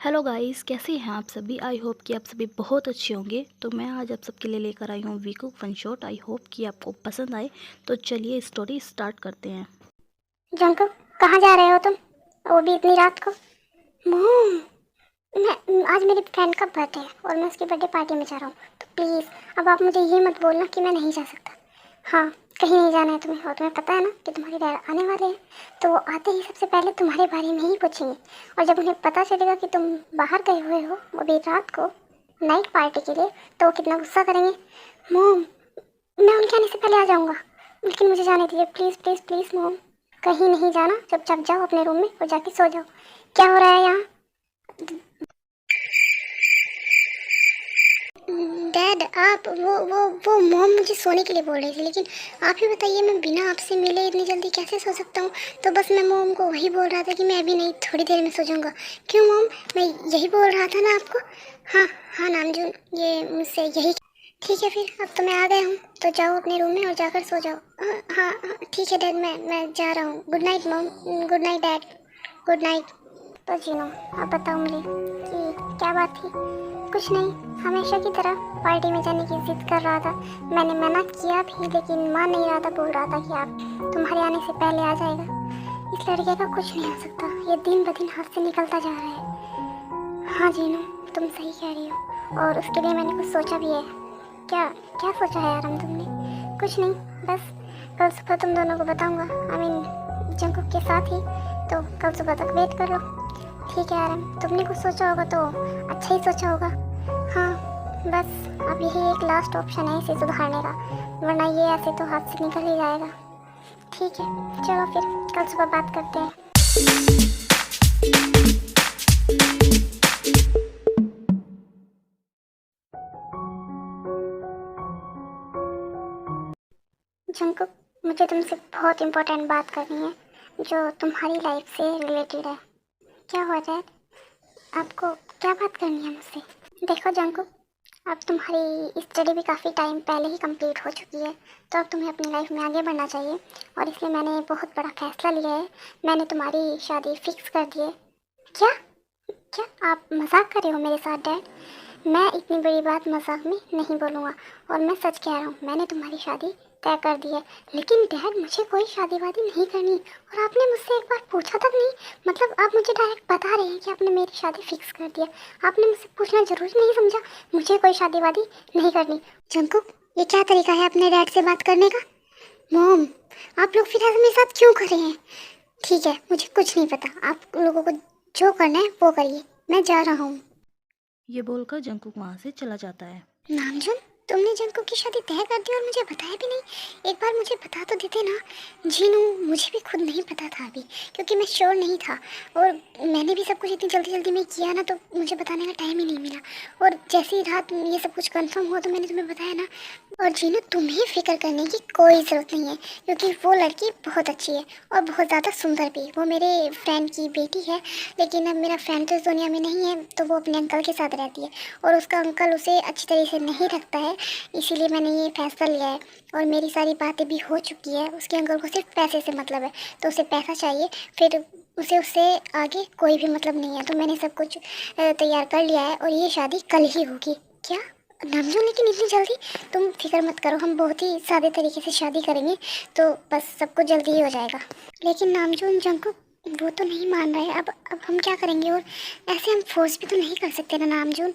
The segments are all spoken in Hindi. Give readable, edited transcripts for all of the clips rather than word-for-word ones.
हेलो गाइस, कैसे हैं आप सभी। आई होप कि आप सभी बहुत अच्छे होंगे। तो मैं आज आप सबके लिए लेकर आई हूँ वीकू फन शॉट। आई होप कि आपको पसंद आए। तो चलिए स्टोरी स्टार्ट करते हैं। जंकुक, कहाँ जा रहे हो तुम? वो भी इतनी रात को। मोम, मैं आज मेरी फ्रेंड का बर्थडे है और मैं उसकी बर्थडे पार्टी में जा रहा हूँ। तो प्लीज़ अब आप मुझे ये मत बोलना कि मैं नहीं जा सकता। हाँ, कहीं नहीं जाना है तुम्हें, और तुम्हें पता है ना कि तुम्हारे डैड आने वाले हैं। तो वो आते ही सबसे पहले तुम्हारे बारे में ही पूछेंगे। और जब उन्हें पता चलेगा कि तुम बाहर गए हुए हो, वो भी रात को नाइट पार्टी के लिए, तो वो कितना गुस्सा करेंगे। मोम, मैं उनके आने से पहले आ जाऊँगा, लेकिन मुझे जाने दीजिए प्लीज़ प्लीज़ प्लीज़। मोम, कहीं नहीं जाना, चुपचाप जाओ अपने रूम में और जाके सो जाओ। क्या हो रहा है यहाँ? डैड, आप वो मॉम मुझे सोने के लिए बोल रही थी, लेकिन आप ही बताइए, मैं बिना आपसे मिले इतनी जल्दी कैसे सो सकता हूँ? तो बस मैं मॉम को वही बोल रहा था कि मैं अभी नहीं, थोड़ी देर में सो जाऊँगा। क्यों मॉम, मैं यही बोल रहा था ना आपको। हाँ हाँ नामजून, ये मुझसे यही। ठीक है फिर, अब तो मैं आ गया हूँ, तो जाओ अपने रूम में और जाकर सो जाओ। हाँ हाँ हाँ, ठीक है डैड, मैं जा रहा हूँ। Good night mom. Good night dad. Good night. तो जीनो, अब बताओ मुझे कि क्या बात थी? कुछ नहीं, हमेशा की तरह पार्टी में जाने की जिद कर रहा था। मैंने मना किया भी, लेकिन मान नहीं रहा था, बोल रहा था कि आप तुम्हारे आने से पहले आ जाएगा। इस लड़के का कुछ नहीं हो सकता, ये दिन ब दिन हाथ से निकलता जा रहा है। हाँ जीनू, तुम सही कह रही हो, और उसके लिए मैंने कुछ सोचा भी है। क्या क्या सोचा है आराम तुमने? कुछ नहीं, बस कल सुबह तुम दोनों को बताऊंगा। आई मीन जंकुक के साथ ही। तो कल सुबह तक वेट कर लो। ठीक है आराम, तुमने कुछ सोचा होगा तो अच्छा ही सोचा होगा। हाँ, बस अब यही एक लास्ट ऑप्शन है इसे सुधारने का, वरना ये ऐसे तो हाथ से निकल ही जाएगा। ठीक है, चलो फिर कल सुबह बात करते हैं। जंकुक, मुझे तुमसे बहुत इम्पोर्टेंट बात करनी है, जो तुम्हारी लाइफ से रिलेटेड है। क्या हुआ डैड? आपको क्या बात करनी है मुझसे? देखो जंकुक, अब तुम्हारी स्टडी भी काफ़ी टाइम पहले ही कंप्लीट हो चुकी है, तो अब तुम्हें अपनी लाइफ में आगे बढ़ना चाहिए। और इसलिए मैंने बहुत बड़ा फैसला लिया है। मैंने तुम्हारी शादी फिक्स कर दी है। क्या? क्या आप मजाक कर रहे हो मेरे साथ डैड? मैं इतनी बड़ी बात मजाक में नहीं बोलूँगा, और मैं सच कह रहा हूँ, मैंने तुम्हारी शादी तय कर दी है। लेकिन डैड, मुझे कोई शादी वादी नहीं करनी, और आपने मुझसे एक बार पूछा तक नहीं। मतलब आप मुझे डायरेक्ट बता रहे हैं कि आपने मेरी शादी फिक्स कर दी है। आपने मुझसे पूछना जरूरी नहीं समझा? मुझे कोई शादी वादी नहीं करनी। जंकुक, ये क्या तरीका है अपने डैड से बात करने का? मोम, आप लोग फिर ऐसे मेरे साथ क्यों कर रहे हैं? ठीक है, मुझे कुछ नहीं पता, आप लोगों को जो करना है वो करिए, मैं जा रहा हूँ। ये बोलकर जंकुक वहाँ से चला जाता है। नामजुन, तुमने जंकुक की शादी तय कर दी और मुझे बताया भी नहीं। एक बार मुझे बता तो देते ना। जीनू, मुझे भी खुद नहीं पता था अभी, क्योंकि मैं श्योर नहीं था, और मैंने भी सब कुछ इतनी जल्दी जल्दी में किया ना, तो मुझे बताने का टाइम ही नहीं मिला। और जैसे ही रात ये सब कुछ कंफर्म हुआ तो मैंने तुम्हें बताया ना। और जीनू, तुम्हें फिक्र करने की कोई ज़रूरत नहीं है, क्योंकि वो लड़की बहुत अच्छी है और बहुत ज़्यादा सुंदर भी। वो मेरे फ्रेंड की बेटी है, लेकिन अब मेरा फ्रेंड तो इस दुनिया में नहीं है, तो वो अपने अंकल के साथ रहती है, और उसका अंकल उसे अच्छी तरह से नहीं रखता है। इसीलिए मैंने ये फैसला लिया है, और मेरी सारी बातें भी हो चुकी है। उसके अंकल को सिर्फ पैसे से मतलब है, तो उसे पैसा चाहिए, फिर उसे उससे आगे कोई भी मतलब नहीं है। तो मैंने सब कुछ तैयार कर लिया है, और ये शादी कल ही होगी। क्या नामजू, लेकिन इतनी जल्दी? तुम फिक्र मत करो, हम बहुत ही सादे तरीके से शादी करेंगे, तो बस सब कुछ जल्दी ही हो जाएगा। लेकिन नामजू जंकुक, वो तो नहीं मान रहे। अब हम क्या करेंगे? और ऐसे हम फोर्स भी तो नहीं कर सकते ना नामजून।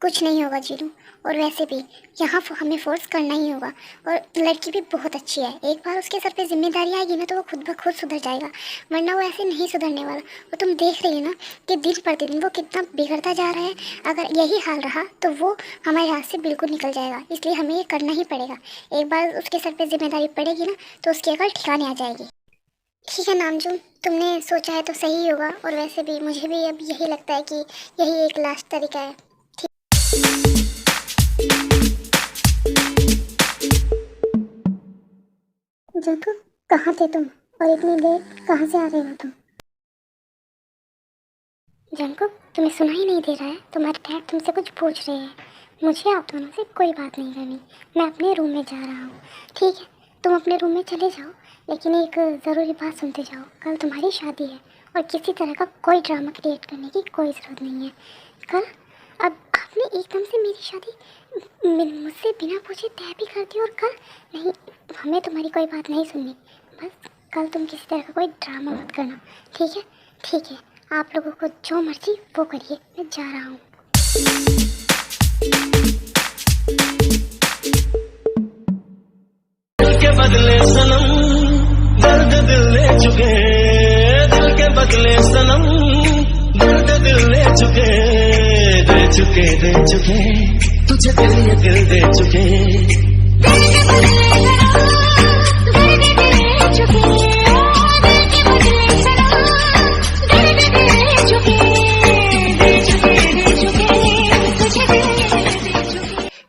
कुछ नहीं होगा जीनू, और वैसे भी यहाँ हमें फोर्स करना ही होगा। और लड़की भी बहुत अच्छी है, एक बार उसके सर पे जिम्मेदारी आएगी ना, तो वो खुद ब खुद सुधर जाएगा, वरना वो ऐसे नहीं सुधरने वाला। और तुम देख रही हो ना कि दिन प्रतिदिन वो कितना बिगड़ता जा रहा है। अगर यही हाल रहा तो वो हमारे हाथ से बिल्कुल निकल जाएगा, इसलिए हमें ये करना ही पड़ेगा। एक बार उसके सर पे जिम्मेदारी पड़ेगी ना, तो उसकी अकल ठिकाने आ जाएगी। ठीक है नामजू, तुमने सोचा है तो सही होगा, और वैसे भी मुझे भी अब यही लगता है कि यही एक लास्ट तरीका है। जंकू, कहाँ थे तुम, और इतनी लेट कहाँ से आ रहे हो तुम? जंकू, तुम्हें सुना ही नहीं दे रहा है? तुम्हारे डैड तुमसे कुछ पूछ रहे हैं। मुझे आप दोनों से कोई बात नहीं करनी, मैं अपने रूम में जा रहा हूँ। ठीक है, तुम अपने रूम में चले जाओ, लेकिन एक ज़रूरी बात सुनते जाओ। कल तुम्हारी शादी है, और किसी तरह का कोई ड्रामा क्रिएट करने की कोई ज़रूरत नहीं है। कल अब आपने एकदम से मेरी शादी मुझसे बिना पूछे तय भी कर दी, और कल नहीं, हमें तुम्हारी कोई बात नहीं सुननी। बस कल तुम किसी तरह का कोई ड्रामा मत करना, ठीक है? ठीक है, आप लोगों को जो मर्जी वो करिए, मैं जा रहा हूँ। दिल के बदले सनम दर्द दिल ले चुके, दिल के बदले सनम दर्द दिल ले चुके, दे चुके दे चुके तुझे दिल ये दिल दे चुके। दिल के बदले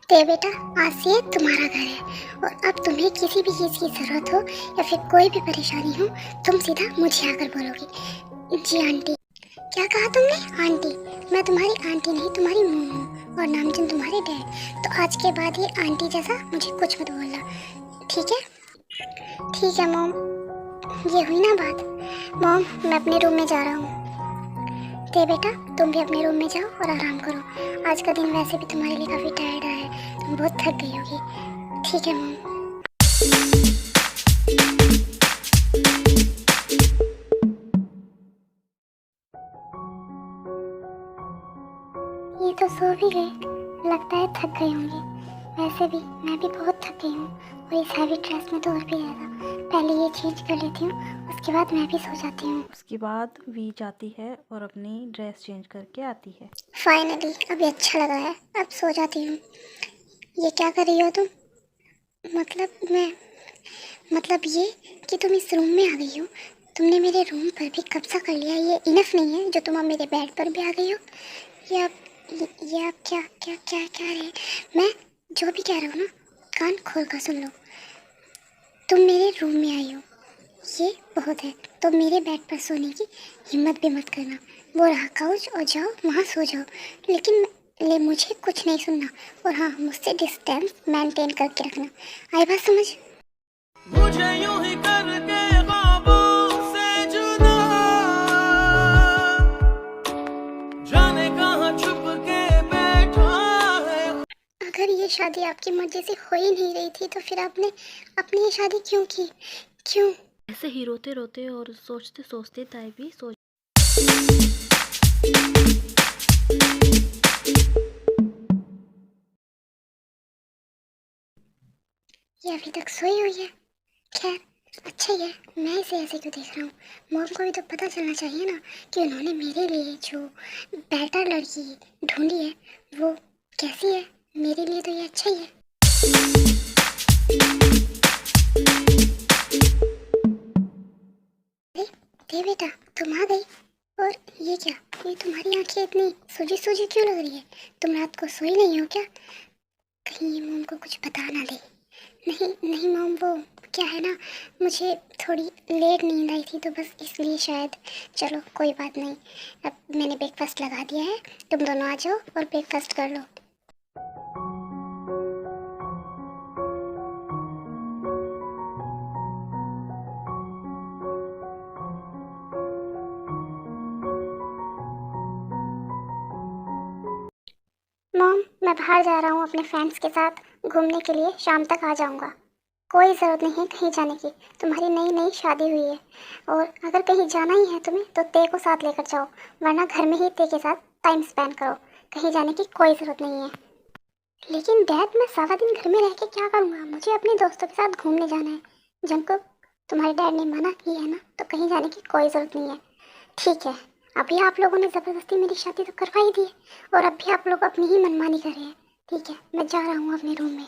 ते बेटा, आज से ये तुम्हारा घर है, और अब तुम्हें किसी भी चीज़ की ज़रूरत हो या फिर कोई भी परेशानी हो, तुम सीधा मुझे आकर बोलोगी। जी आंटी। क्या कहा तुमने? आंटी? मैं तुम्हारी आंटी नहीं, तुम्हारी मॉम हूँ, और नामजन तुम्हारे डैड। तो आज के बाद ये आंटी जैसा मुझे कुछ मत बोलना, ठीक है? ठीक है मॉम। ये हुई ना बात। मॉम, मैं अपने रूम में जा रहा हूँ। ते बेटा, तुम भी अपने रूम में जाओ और आराम करो। आज का दिन वैसे भी तुम्हारे लिए काफ़ी टायर्ड रहा है, तुम बहुत थक गई होगी। ठीक है मॉम। ये तो सो भी गए, लगता है थक गई होंगी। वैसे भी मैं भी बहुत थक गई हूँ, और इस हैवी ड्रेस में तो और भी ज़्यादा। पहले ये चेंज कर लेती हूँ, उसके बाद मैं भी सो जाती हूँ। उसके बाद वी जाती है और अपनी ड्रेस चेंज करके आती है। फाइनली अभी अच्छा लगा है, अब सो जाती हूँ। ये क्या कर रही हो तुम? मतलब ये कि तुम इस रूम में आ गई हो। तुमने मेरे रूम पर भी कब्जा कर लिया, ये इनफ नहीं है जो तुम अब मेरे बेड पर भी आ गई हो? ये आप क्या क्या क्या क्या रहे? मैं जो भी कह रहा हूँ ना, कान खोल कर सुन लो। तुम मेरे रूम में आई हो, ये बहुत है। तो मेरे बेड पर सोने की हिम्मत भी मत करना। वो रहा काउच, और जाओ वहाँ सो जाओ, लेकिन मुझे कुछ नहीं सुनना। और हाँ, मुझसे डिस्टेंस मेंटेन करके रखना। आई बात समझ? मुझे यूं ही करके ख्वाबों से जुदा, जाने कहाँ छुप के बैठा है। अगर ये शादी आपकी मर्जी से हो ही नहीं रही थी, तो फिर आपने अपनी ये शादी क्यों की? क्यों? ऐसे ही रोते रोते और सोचते सोचते ताई भी सो। ये अभी तक सोई हुई है। खैर, अच्छा ही है, मैं इसे ऐसे क्यों देख रहा हूँ? मॉम को भी तो पता चलना चाहिए ना कि उन्होंने मेरे लिए जो बेटर लड़की ढूंढी है वो कैसी है। मेरे लिए तो ये अच्छा ही है। अरे बेटा, तुम आ गई। और ये क्या, ये तुम्हारी आंखें इतनी सूजी सूजी क्यों लग रही है? तुम रात को सोई नहीं हो क्या? कहीं ये मॉम को कुछ बता ना दे। नहीं नहीं मॉम, वो क्या है ना, मुझे थोड़ी लेट नींद आई थी, तो बस इसलिए शायद। चलो कोई बात नहीं, अब मैंने ब्रेकफास्ट लगा दिया है, तुम दोनों आ जाओ और ब्रेकफास्ट कर लो। मॉम, मैं बाहर जा रहा हूँ अपने फ्रेंड्स के साथ घूमने के लिए, शाम तक आ जाऊँगा। कोई ज़रूरत नहीं है कहीं जाने की, तुम्हारी नई नई शादी हुई है, और अगर कहीं जाना ही है तुम्हें तो ते को साथ लेकर जाओ, वरना घर में ही ते के साथ टाइम स्पेंड करो। कहीं जाने की कोई ज़रूरत नहीं है। लेकिन डैड, मैं सारा दिन घर में रह के क्या करूँगा? मुझे अपने दोस्तों के साथ घूमने जाना है। जंको, तुम्हारे डैड ने मना किया है ना, तो कहीं जाने की कोई ज़रूरत नहीं है। ठीक है, अभी आप लोगों ने ज़बरदस्ती मेरी शादी तो करवा ही दी है, और अब भी आप लोग अपनी ही मनमानी कर रहे हैं। ठीक है, मैं जा रहा हूँ अपने रूम में।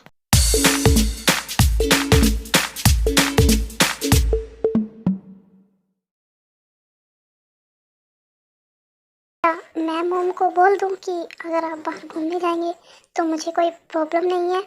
मैं मॉम को बोल दूं कि अगर आप बाहर घूमने जाएंगे तो मुझे कोई प्रॉब्लम नहीं है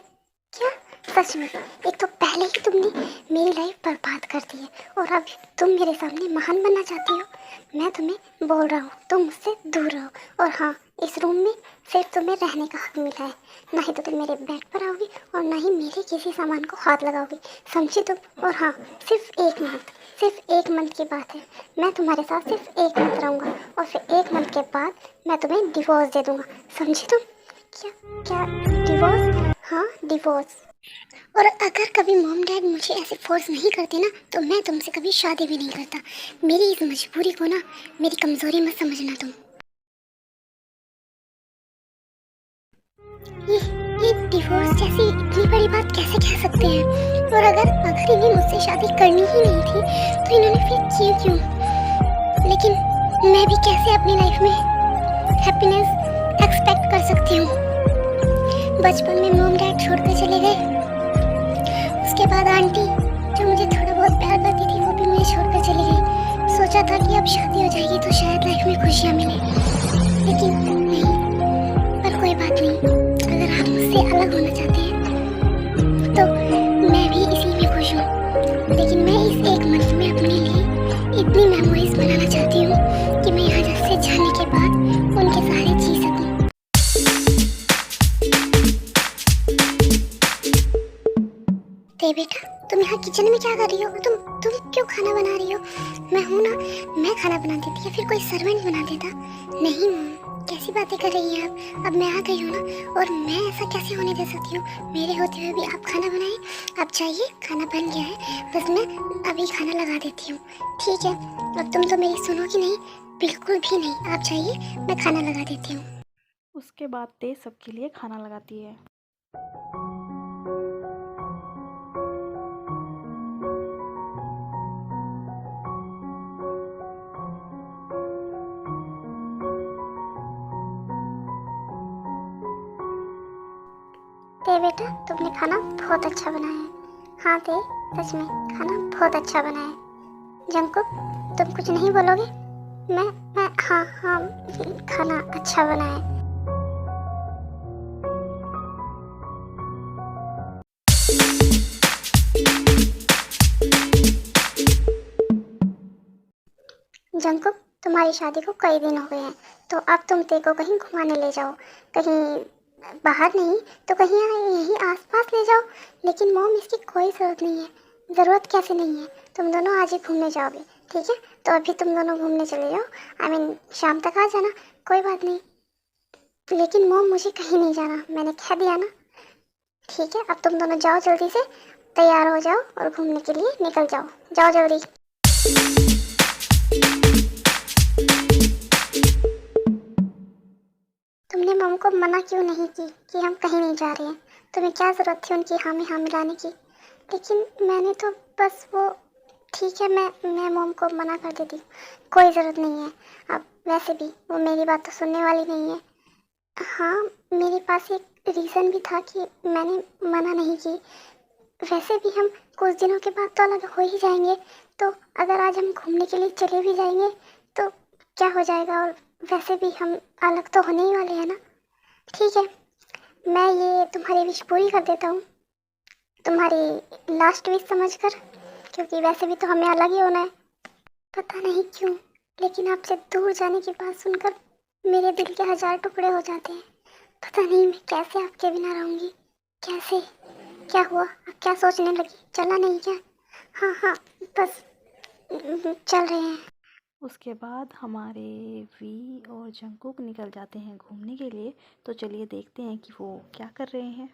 क्या? सच में, एक तो पहले ही तुमने मेरी लाइफ बर्बाद कर दी है, और अब तुम मेरे सामने महान बनना चाहती हो। मैं तुम्हें बोल रहा हूँ, तुम मुझसे दूर रहो। और हाँ, इस रूम में सिर्फ तुम्हें रहने का हक मिला है, ना ही तो तुम मेरे बेड पर आओगी और ना ही मेरे किसी सामान को हाथ लगाओगी, समझी तुम? और हाँ, सिर्फ एक मंथ, सिर्फ 1 मंथ की बात है। मैं तुम्हारे साथ सिर्फ 1 मंथ रहूँगा और फिर 1 मंथ के बाद मैं तुम्हें डिवोर्स दे दूँगा, समझे तुम? क्या क्या डिवोर्स? हाँ डिवोर्स। और अगर कभी मॉम डैड मुझे ऐसे फोर्स नहीं करते ना तो मैं तुमसे कभी शादी भी नहीं करता। मेरी इस मजबूरी को ना मेरी कमज़ोरी मत समझना तुम। ये डिवोर्स जैसी इतनी बड़ी बात कैसे कह सकते हैं? और अगर इन्हें मुझसे शादी करनी ही नहीं थी तो इन्होंने फिर क्यों? लेकिन मैं भी कैसे अपनी लाइफ में हैप्पीनेस एक्सपेक्ट कर सकती हूँ? बचपन में मॉम डैड छोड़कर चले गए, उसके बाद आंटी जो मुझे थोड़ा बहुत प्यार करती थी वो भी मुझे छोड़कर चली गई। सोचा था कि अब शादी हो जाएगी तो शायद लाइफ में खुशियाँ मिले, लेकिन नहीं। पर कोई बात नहीं, अगर आप मुझसे अलग होना चाहते हैं तो मैं भी इसी में खुश हूँ। लेकिन मैं इस 1 मंथ में अपने लिए इतनी मेमोरीज बनाना चाहती हूँ कि मैं यहाँ से जाने के बाद उनके सहारे जी सकूँ। ते बेटा, तुम यहाँ किचन में क्या कर रही हो? तुम क्यों खाना बना रही हो? मैं हूँ ना, मैं खाना बना देती या फिर कोई सर्वेंट बना देता। नहीं मॉम, कैसी बातें कर रही हैं आप? अब मैं आ गई हूँ ना, और मैं ऐसा कैसे होने दे सकती हूँ? मेरे होते हुए भी आप खाना बनाएं। आप चाहिए, खाना बन गया है, बस मैं अभी खाना लगा देती हूँ। ठीक है, अब तुम तो मेरी सुनोगी नहीं, बिल्कुल भी नहीं। आप चाहिए, मैं खाना लगा देती हूँ। उसके बाद ते सबके लिए खाना लगाती है। ते बेटा, तुमने खाना बहुत अच्छा बनाया है। हाँ ते, सच में खाना बहुत अच्छा बना है। जंकुक, तुम कुछ नहीं बोलोगे? मैं हाँ हाँ, खाना अच्छा बना है। जंकुक, तुम्हारी शादी को कई दिन हो गए हैं, तो अब तुम ते को कहीं घुमाने ले जाओ। कहीं बाहर नहीं तो कहीं यहीं आसपास ले जाओ। लेकिन मॉम, इसकी कोई ज़रूरत नहीं है। ज़रूरत कैसे नहीं है? तुम दोनों आज ही घूमने जाओगे, ठीक है? तो अभी तुम दोनों घूमने चले जाओ। शाम तक आ जाना, कोई बात नहीं। लेकिन मॉम, मुझे कहीं नहीं जाना, मैंने कह दिया ना। ठीक है, अब तुम दोनों जाओ, जल्दी से तैयार हो जाओ और घूमने के लिए निकल जाओ। जाओ जल्दी। तुमने मम को मना क्यों नहीं की कि हम कहीं नहीं जा रहे हैं? तुम्हें क्या ज़रूरत थी उनकी हाँ में हाँ मिलाने की? लेकिन मैंने तो बस वो, ठीक है, मैं मम को मना कर देती हूँ, कोई ज़रूरत नहीं है। अब वैसे भी वो मेरी बात तो सुनने वाली नहीं है। हाँ, मेरे पास एक रीज़न भी था कि मैंने मना नहीं की। वैसे भी हम कुछ दिनों के बाद तो अलग हो ही जाएंगे, तो अगर आज हम घूमने के लिए चले भी जाएंगे तो क्या हो जाएगा? और वैसे भी हम अलग तो होने ही वाले हैं ना। ठीक है, मैं ये तुम्हारी विश पूरी कर देता हूँ, तुम्हारी लास्ट विश समझकर, क्योंकि वैसे भी तो हमें अलग ही होना है। पता नहीं क्यों, लेकिन आपसे दूर जाने की बात सुनकर मेरे दिल के 1000 टुकड़े हो जाते हैं। पता नहीं मैं कैसे आपके बिना रहूँगी, कैसे? क्या हुआ? अब क्या सोचने लगी? चला नहीं क्या? हाँ हाँ, बस चल रहे हैं। उसके बाद हमारे वी और जंकुक निकल जाते हैं घूमने के लिए। तो चलिए देखते हैं कि वो क्या कर रहे हैं।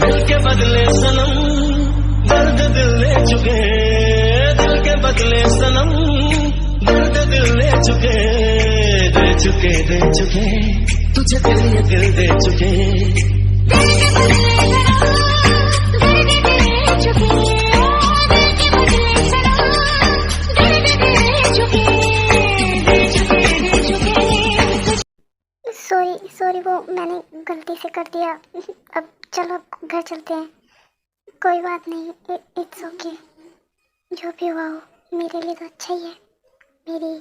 दिल के बदले सनम दर्द दिल ले चुके, दिल के बदले सनम दर्द दिल ले चुके, दे चुके दे चुके, तुझे दिल ये दिल दे चुके। दिल के बदले सनम दर्द दिल ले चुके, दिल के बदले सनम दर्द दिल ले चुके, दे चुके दे चुके। सॉरी, वो मैंने गलती से कर दिया। अब चलो घर चलते हैं। कोई बात नहीं, इट्स ओके। जो भी हुआ हो मेरे लिए तो अच्छा ही है। मेरी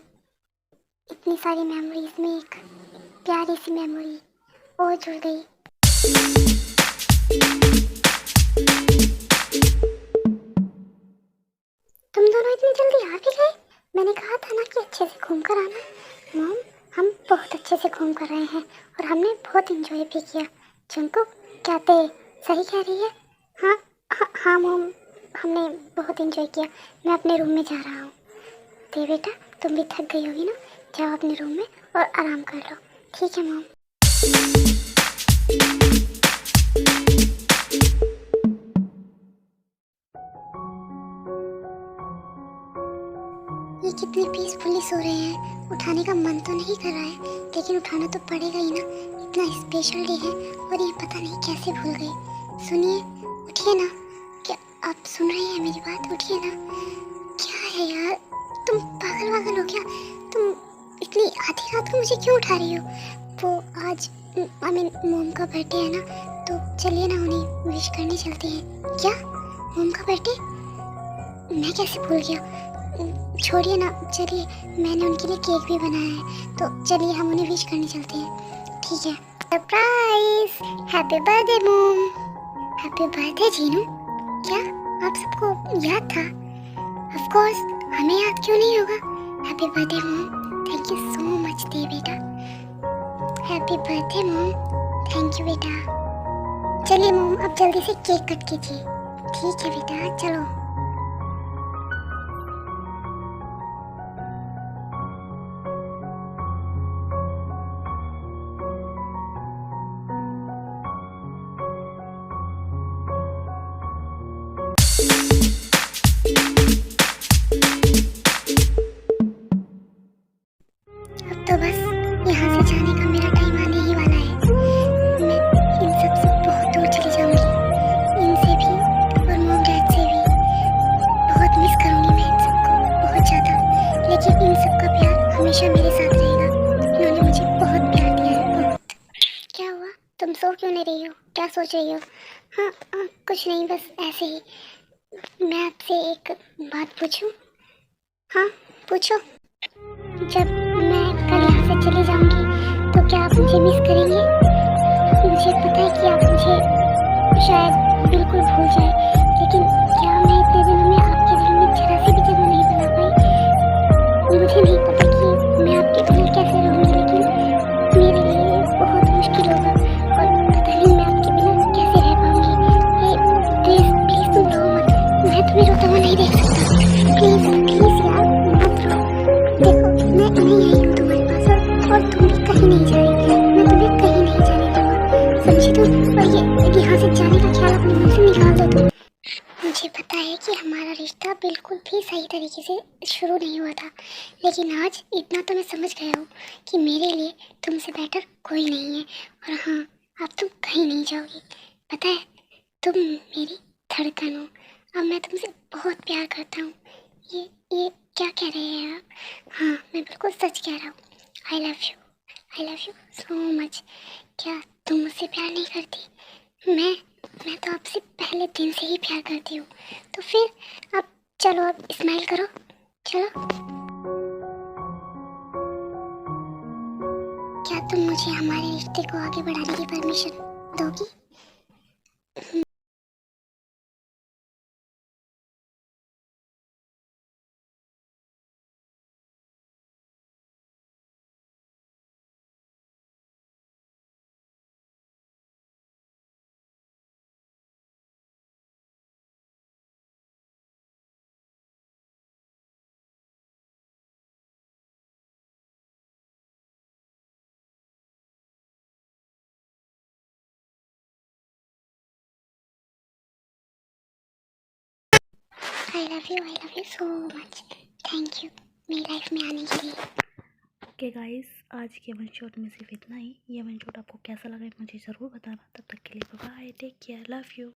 इतनी सारी मेमोरीज में एक प्यारी सी मेमोरी और जुड़ गई। तुम दोनों इतनी जल्दी आ भी गए? मैंने कहा था ना कि अच्छे से घूम कर आना। मॉम, हम बहुत अच्छे से घूम कर रहे हैं और हमने बहुत इंजॉय भी किया। जंकुक, क्या ते सही कह रही है? हाँ हाँ हाँ मॉम, हमने बहुत एंजॉय किया। मैं अपने रूम में जा रहा हूँ। तो बेटा तुम भी थक गई होगी ना, जाओ अपने रूम में और आराम कर लो। ठीक है मॉम। ये कितने पीसफुली सो रहे हैं, उठाने का मन तो नहीं कर रहा है, लेकिन उठाना तो पड़ेगा ही ना। इतना स्पेशल डे है और ये पता नहीं कैसे भूल गए। सुनिए, उठिए ना। क्या आप सुन रही हैं मेरी बात? उठिए ना। क्या है यार, तुम पागल वागल हो क्या? तुम इतनी आधी रात को मुझे क्यों उठा रही हो? वो आज मोम का बर्थडे है ना, तो चलिए ना उन्हें विश करने चलते हैं। क्या मोम का बर्थडे? मैं कैसे भूल गया। छोड़िए ना, चलिए, मैंने उनके लिए केक भी बनाया है, तो चलिए हम उन्हें विश करने चलते हैं। ठीक है। सरप्राइज! हैप्पी बर्थडे मोम। Happy birthday Jinu. क्या आप सबको याद था? ऑफ कोर्स, हमें याद क्यों नहीं होगा। हैप्पी बर्थडे मोम। Thank you so much they बेटा। हैप्पी बर्थडे मोम। थैंक यू बेटा। चलिए मोम, अब जल्दी से केक कट कीजिए। ठीक है बेटा, चलो। अब तो बस यहाँ से जाने का मेरा टाइम आने ही वाला है। मैं इन सब से बहुत दूर चली जाऊंगी, इनसे भी और मॉम डैड से भी। बहुत मिस करूंगी मैं इन सबको, बहुत ज़्यादा। लेकिन इन सब का प्यार हमेशा मेरे साथ रहेगा। इन्होंने मुझे बहुत प्यार दिया है, बहुत। क्या हुआ? तुम सो क्यों नहीं रही हो? क्या सोच रही हो? हाँ हाँ, कुछ नहीं, बस ऐसे ही। मैं आपसे एक बात पूछूं? हाँ पूछो। जब मैं कल यहाँ से चली जाऊंगी तो क्या आप मुझे मिस करेंगे? मुझे पता है कि आप मुझे शायद बिल्कुल भूल जाए, लेकिन क्या मैं इतने दिनों में आपके दिल में जरा सी भी जगह नहीं बना पाई? मुझे नहीं पता कि मैं आपके बिना कैसे रहूँगी, लेकिन मेरे लिए ये बहुत मुश्किल होगा और पता नहीं मैं आपके बिना कैसे रह पाऊँगी। ये प्लीज़ प्लीज़ तुम रो मत। मैं तुम्हें रोता हुआ नहीं देख सकता। प्लीज़ प्लीज़ यार, मत रो। देखो, मैं यही हूँ तुम्हारे पास, और तुम भी कहीं नहीं जा रही। मैं तुम्हें कहीं नहीं जाने दूंगा, समझी तुम? और ये यहाँ से जाने का ख्याल अपने मन से निकाल दो तुम। मुझे पता है कि हमारा रिश्ता बिल्कुल भी सही तरीके से शुरू नहीं हुआ था, लेकिन आज इतना तो मैं समझ गया हूँ कि मेरे लिए तुमसे बेटर कोई नहीं है। और हाँ, अब तुम कहीं नहीं जाओगी। पता है, तुम मेरी धड़कन हो। अब मैं तुमसे बहुत प्यार करता हूँ। ये क्या कह रहे हैं आप? हाँ, मैं बिल्कुल सच कह रहा हूँ। I love you so much. क्या तुम मुझसे प्यार नहीं करती? मैं तो आपसे पहले दिन से ही प्यार करती हूँ। तो फिर अब चलो, अब स्माइल करो, चलो। क्या तुम मुझे हमारे रिश्ते को आगे बढ़ाने की परमिशन दोगी? I love you so much. Thank you मेरी लाइफ में आने के लिए। ओके गाइस, आज के वन शॉट में सिर्फ इतना ही। ये वन शॉट आपको कैसा लगा मुझे ज़रूर बताना। तब तक के लिए bye, take care, love you.